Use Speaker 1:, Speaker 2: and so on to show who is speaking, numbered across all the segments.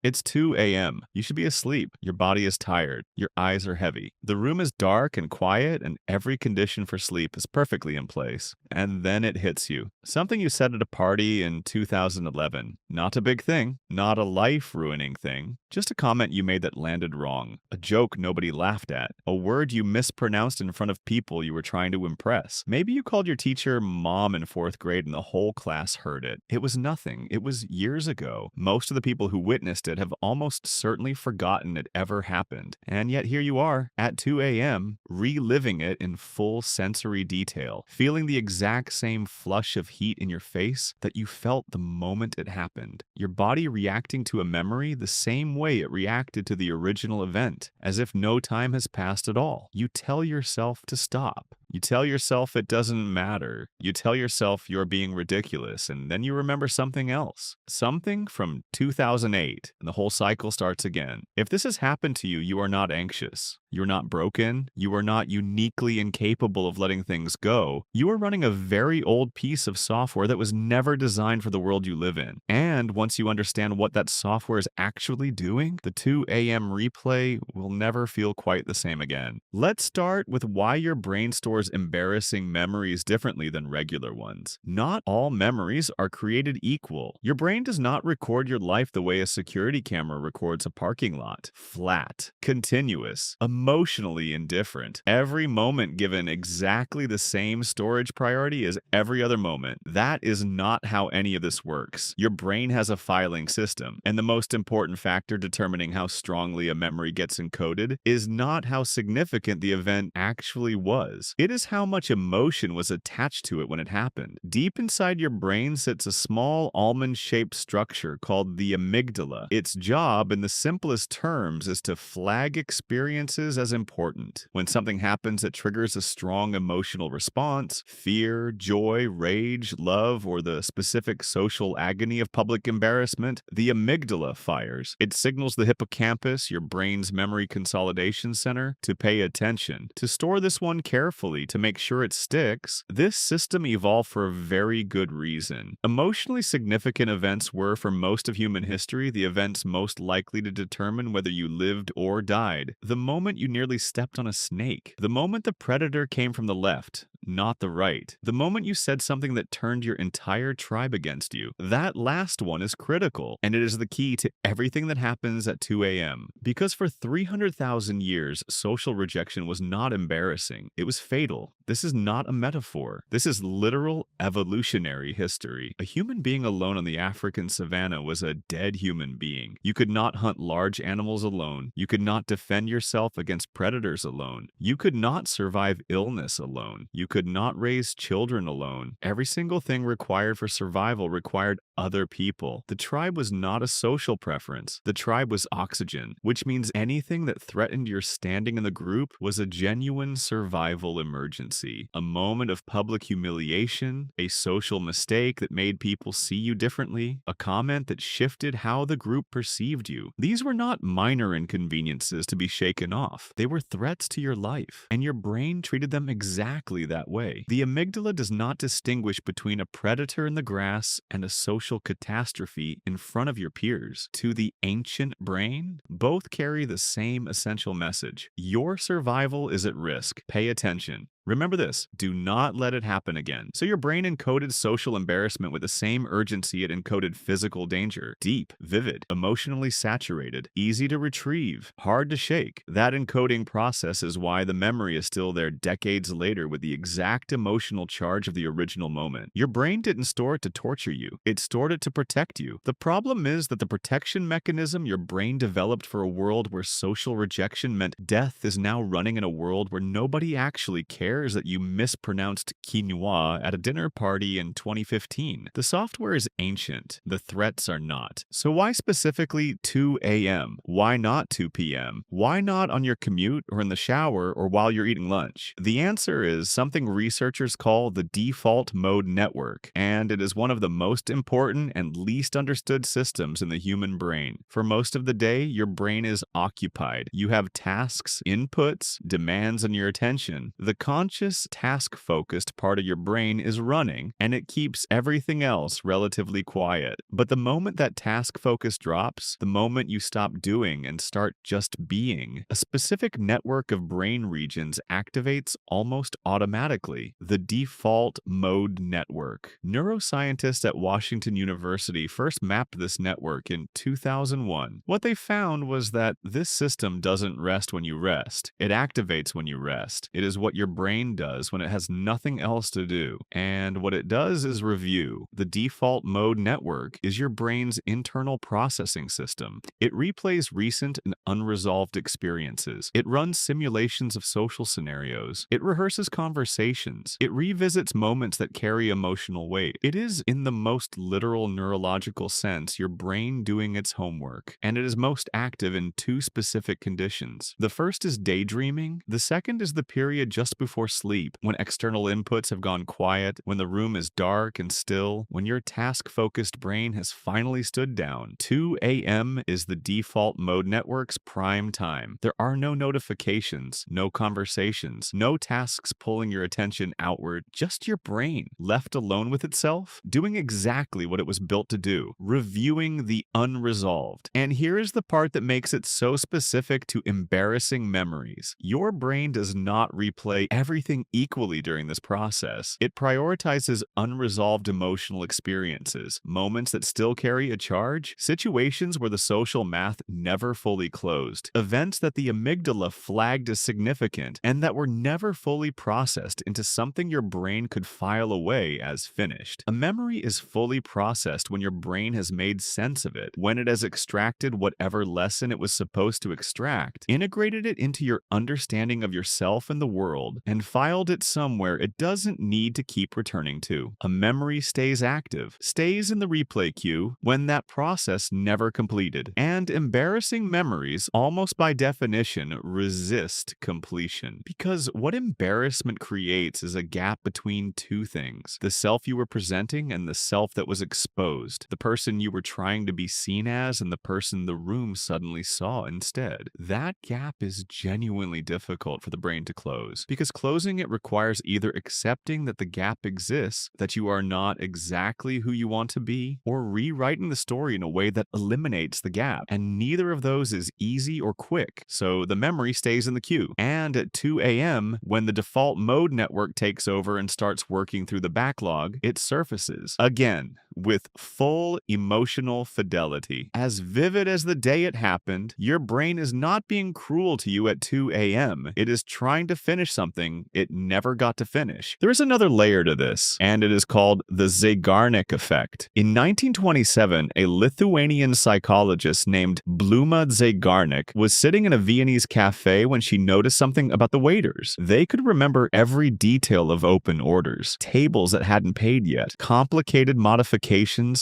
Speaker 1: It's 2 a.m. You should be asleep. Your body is tired. Your eyes are heavy. The room is dark and quiet, and every condition for sleep is perfectly in place. And then it hits you. Something you said at a party in 2011. Not a big thing, not a life ruining thing, just a comment you made that landed wrong, a joke nobody laughed at, a word you mispronounced in front of people you were trying to impress. Maybe you called your teacher mom in fourth grade and the whole class heard it. It was nothing. It was years ago. Most of the people who witnessed it have almost certainly forgotten it ever happened. And yet here you are, at 2 a.m., reliving it in full sensory detail, feeling the exact same flush of heat in your face that you felt the moment it happened. Your body reacting to a memory the same way it reacted to the original event, as if no time has passed at all. You tell yourself to stop. You tell yourself it doesn't matter. You tell yourself you're being ridiculous, and then you remember something else. Something from 2008, and the whole cycle starts again. If this has happened to you, you are not anxious. You're not broken. You are not uniquely incapable of letting things go. You are running a very old piece of software that was never designed for the world you live in. And once you understand what that software is actually doing, the 2 a.m. replay will never feel quite the same again. Let's start with why your brain stores embarrassing memories differently than regular ones. Not all memories are created equal. Your brain does not record your life the way a security camera records a parking lot. Flat, continuous, emotionally indifferent. Every moment given exactly the same storage priority as every other moment. That is not how any of this works. Your brain has a filing system, and the most important factor determining how strongly a memory gets encoded is not how significant the event actually was. It is how much emotion was attached to it when it happened. Deep inside your brain sits a small almond-shaped structure called the amygdala. Its job, in the simplest terms, is to flag experiences as important. When something happens that triggers a strong emotional response, fear, joy, rage, love, or the specific social agony of public embarrassment, the amygdala fires. It signals the hippocampus, your brain's memory consolidation center, to pay attention, to store this one carefully, to make sure it sticks. This system evolved for a very good reason. Emotionally significant events were, for most of human history, the events most likely to determine whether you lived or died. The moment you nearly stepped on a snake. The moment the predator came from the left, not the right. The moment you said something that turned your entire tribe against you. That last one is critical, and it is the key to everything that happens at 2 a.m. Because for 300,000 years, social rejection was not embarrassing. It was fatal. This is not a metaphor. This is literal evolutionary history. A human being alone on the African savanna was a dead human being. You could not hunt large animals alone. You could not defend yourself against predators alone. You could not survive illness alone. You could not raise children alone. Every single thing required for survival required other people. The tribe was not a social preference. The tribe was oxygen, which means anything that threatened your standing in the group was a genuine survival emergency. A moment of public humiliation, a social mistake that made people see you differently, a comment that shifted how the group perceived you. These were not minor inconveniences to be shaken off. They were threats to your life, and your brain treated them exactly that way. The amygdala does not distinguish between a predator in the grass and a social catastrophe in front of your peers. To the ancient brain, both carry the same essential message. Your survival is at risk. Pay attention. Remember this, do not let it happen again. So your brain encoded social embarrassment with the same urgency it encoded physical danger. Deep, vivid, emotionally saturated, easy to retrieve, hard to shake. That encoding process is why the memory is still there decades later with the exact emotional charge of the original moment. Your brain didn't store it to torture you. It stored it to protect you. The problem is that the protection mechanism your brain developed for a world where social rejection meant death is now running in a world where nobody actually cares that you mispronounced quinoa at a dinner party in 2015. The software is ancient. The threats are not. So why specifically 2 a.m.? Why not 2 p.m.? Why not on your commute or in the shower or while you're eating lunch? The answer is something researchers call the default mode network, and it is one of the most important and least understood systems in the human brain. For most of the day, your brain is occupied. You have tasks, inputs, demands on your attention. The conscious, task-focused part of your brain is running, and it keeps everything else relatively quiet. But the moment that task focus drops, the moment you stop doing and start just being, a specific network of brain regions activates almost automatically: the default mode network. Neuroscientists at Washington University first mapped this network in 2001. What they found was that this system doesn't rest when you rest. It activates when you rest. It is what your brain does when it has nothing else to do. And what it does is review. The default mode network is your brain's internal processing system. It replays recent and unresolved experiences. It runs simulations of social scenarios. It rehearses conversations. It revisits moments that carry emotional weight. It is, in the most literal neurological sense, your brain doing its homework, and it is most active in two specific conditions. The first is daydreaming. The second is the period just before sleep, when external inputs have gone quiet, when the room is dark and still, when your task-focused brain has finally stood down. 2 a.m. is the default mode network's prime time. There are no notifications, no conversations, no tasks pulling your attention outward, just your brain, left alone with itself, doing exactly what it was built to do, reviewing the unresolved. And here is the part that makes it so specific to embarrassing memories. Your brain does not replay everything equally during this process. It prioritizes unresolved emotional experiences, moments that still carry a charge, situations where the social math never fully closed, events that the amygdala flagged as significant and that were never fully processed into something your brain could file away as finished. A memory is fully processed when your brain has made sense of it, when it has extracted whatever lesson it was supposed to extract, integrated it into your understanding of yourself and the world, and filed it somewhere it doesn't need to keep returning to. A memory stays active, stays in the replay queue when that process never completed. And embarrassing memories, almost by definition, resist completion. Because what embarrassment creates is a gap between two things: the self you were presenting and the self that was exposed, the person you were trying to be seen as and the person the room suddenly saw instead. That gap is genuinely difficult for the brain to close, because closing it requires either accepting that the gap exists, that you are not exactly who you want to be, or rewriting the story in a way that eliminates the gap. And neither of those is easy or quick, so the memory stays in the queue. And at 2 a.m., when the default mode network takes over and starts working through the backlog, it surfaces again with full emotional fidelity. As vivid as the day it happened, your brain is not being cruel to you at 2 a.m. It is trying to finish something it never got to finish. There is another layer to this, and it is called the Zeigarnik Effect. In 1927, a Lithuanian psychologist named Bluma Zeigarnik was sitting in a Viennese cafe when she noticed something about the waiters. They could remember every detail of open orders, tables that hadn't paid yet, complicated modifications,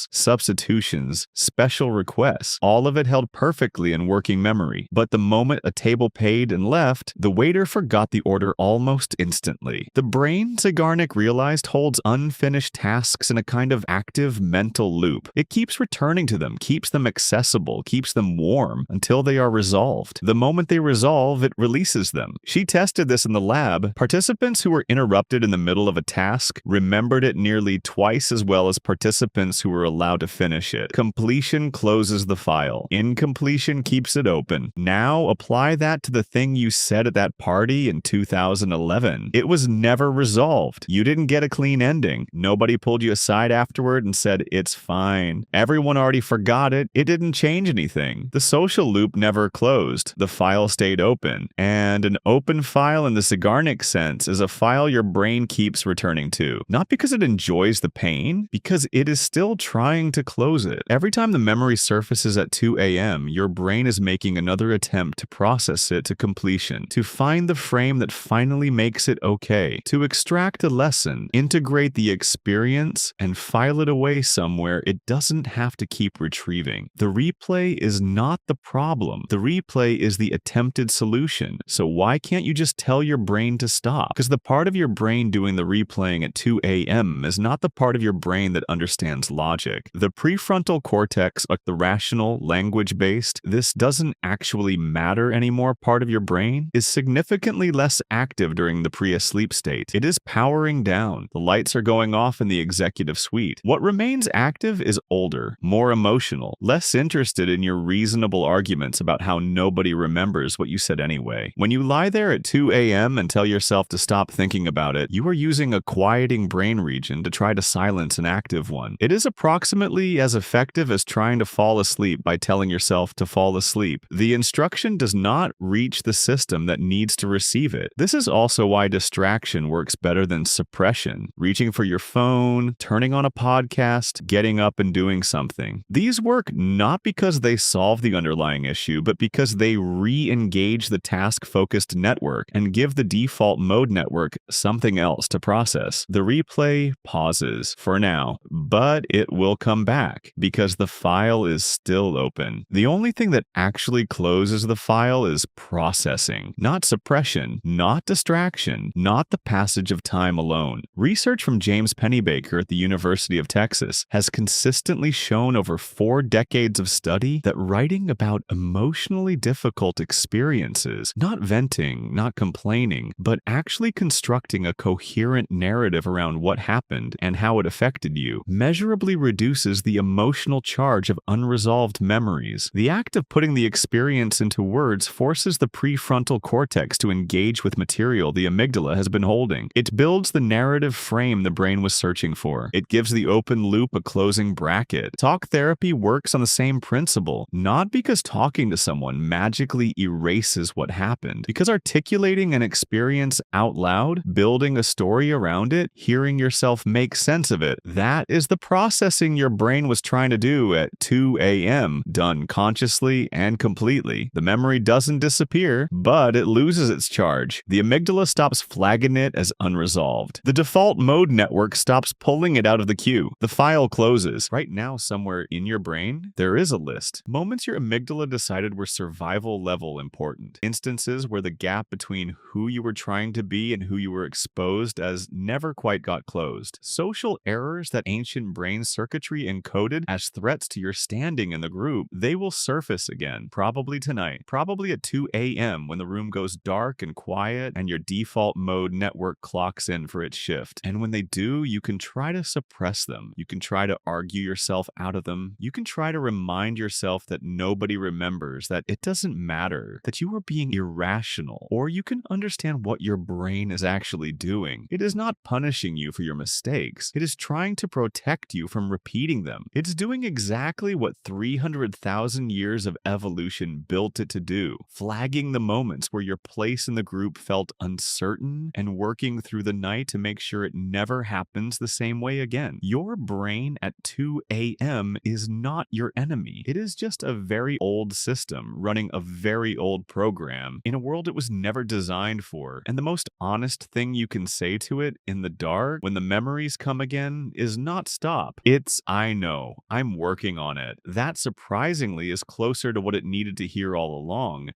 Speaker 1: substitutions, special requests, all of it held perfectly in working memory. But the moment a table paid and left, the waiter forgot the order almost instantly. The brain, Zeigarnik realized, holds unfinished tasks in a kind of active mental loop. It keeps returning to them, keeps them accessible, keeps them warm until they are resolved. The moment they resolve, it releases them. She tested this in the lab. Participants who were interrupted in the middle of a task remembered it nearly twice as well as participants who were allowed to finish it. Completion closes the file. Incompletion keeps it open. Now apply that to the thing you said at that party in 2011. It was never resolved. You didn't get a clean ending. Nobody pulled you aside afterward and said, "It's fine." Everyone already forgot it. It didn't change anything. The social loop never closed. The file stayed open. And an open file in the Zeigarnik sense is a file your brain keeps returning to. Not because it enjoys the pain, because it is still trying to close it. Every time the memory surfaces at 2 a.m., your brain is making another attempt to process it to completion, to find the frame that finally makes it okay, to extract a lesson, integrate the experience, and file it away somewhere it doesn't have to keep retrieving. The replay is not the problem. The replay is the attempted solution. So why can't you just tell your brain to stop? Because the part of your brain doing the replaying at 2 a.m. is not the part of your brain that understands understands logic. The prefrontal cortex, like the rational, language-based, this doesn't actually matter anymore part of your brain, is significantly less active during the pre-asleep state. It is powering down. The lights are going off in the executive suite. What remains active is older, more emotional, less interested in your reasonable arguments about how nobody remembers what you said anyway. When you lie there at 2 a.m. and tell yourself to stop thinking about it, you are using a quieting brain region to try to silence an active one. It is approximately as effective as trying to fall asleep by telling yourself to fall asleep. The instruction does not reach the system that needs to receive it. This is also why distraction works better than suppression. Reaching for your phone, turning on a podcast, getting up and doing something. These work not because they solve the underlying issue, but because they re-engage the task-focused network and give the default mode network something else to process. The replay pauses for now, but it will come back because the file is still open. The only thing that actually closes the file is processing, not suppression, not distraction, not the passage of time alone. Research from James Pennybaker at the University of Texas has consistently shown over 4 decades of study that writing about emotionally difficult experiences, not venting, not complaining, but actually constructing a coherent narrative around what happened and how it affected you, measurably reduces the emotional charge of unresolved memories. The act of putting the experience into words forces the prefrontal cortex to engage with material the amygdala has been holding. It builds the narrative frame the brain was searching for. It gives the open loop a closing bracket. Talk therapy works on the same principle, not because talking to someone magically erases what happened, because articulating an experience out loud, building a story around it, hearing yourself make sense of it, that is the processing your brain was trying to do at 2 a.m., done consciously and completely. The memory doesn't disappear, but it loses its charge. The amygdala stops flagging it as unresolved. The default mode network stops pulling it out of the queue. The file closes. Right now, somewhere in your brain, there is a list. Moments your amygdala decided were survival level important. Instances where the gap between who you were trying to be and who you were exposed as never quite got closed. Social errors that ancient brain circuitry encoded as threats to your standing in the group, they will surface again, probably tonight, probably at 2 a.m. when the room goes dark and quiet and your default mode network clocks in for its shift. And when they do, you can try to suppress them. You can try to argue yourself out of them. You can try to remind yourself that nobody remembers, that it doesn't matter, that you are being irrational, or you can understand what your brain is actually doing. It is not punishing you for your mistakes. It is trying to protect you from repeating them. It's doing exactly what 300,000 years of evolution built it to do, flagging the moments where your place in the group felt uncertain and working through the night to make sure it never happens the same way again. Your brain at 2 a.m. is not your enemy. It is just a very old system running a very old program in a world it was never designed for. And the most honest thing you can say to it in the dark when the memories come again is not stop. It's, I know, I'm working on it. That surprisingly is closer to what it needed to hear all along.